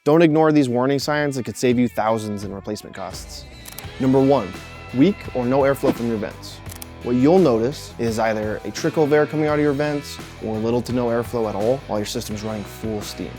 Don't ignore these warning signs that could save you thousands in replacement costs. Number 1, weak or no airflow from your vents. What you'll notice is either a trickle of air coming out of your vents or little to no airflow at all while your system's running full steam.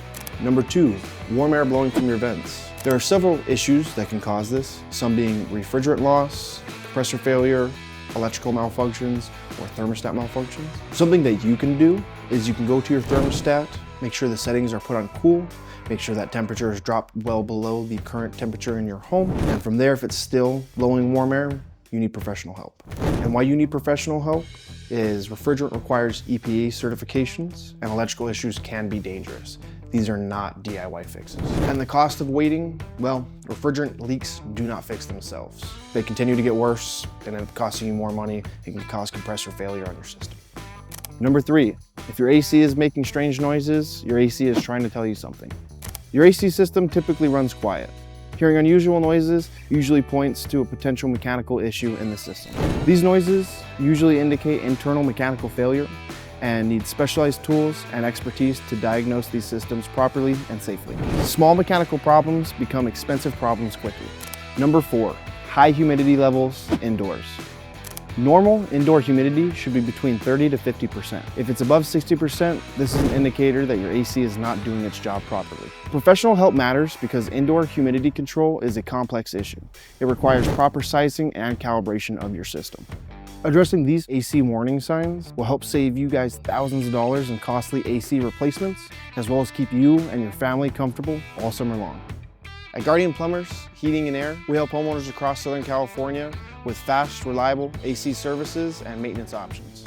Number 2, warm air blowing from your vents. There are several issues that can cause this, some being refrigerant loss, compressor failure, electrical malfunctions, or thermostat malfunctions. Something that you can do is you can go to your thermostat, make sure the settings are put on cool, make sure that temperature is dropped well below the current temperature in your home, and from there, if it's still blowing warm air, you need professional help. And why you need professional help is refrigerant requires EPA certifications, and electrical issues can be dangerous. These are not DIY fixes. And the cost of waiting, well, refrigerant leaks do not fix themselves. They continue to get worse and end up costing you more money. It can cause compressor failure on your system. Number 3, if your AC is making strange noises, your AC is trying to tell you something. Your AC system typically runs quiet. Hearing unusual noises usually points to a potential mechanical issue in the system. These noises usually indicate internal mechanical failure and need specialized tools and expertise to diagnose these systems properly and safely. Small mechanical problems become expensive problems quickly. Number 4, high humidity levels indoors. Normal indoor humidity should be between 30 to 50%. If it's above 60%, this is an indicator that your AC is not doing its job properly. Professional help matters because indoor humidity control is a complex issue. It requires proper sizing and calibration of your system. Addressing these AC warning signs will help save you guys thousands of dollars in costly AC replacements, as well as keep you and your family comfortable all summer long. At Guardian Plumbers Heating and Air, we help homeowners across Southern California with fast, reliable AC services and maintenance options.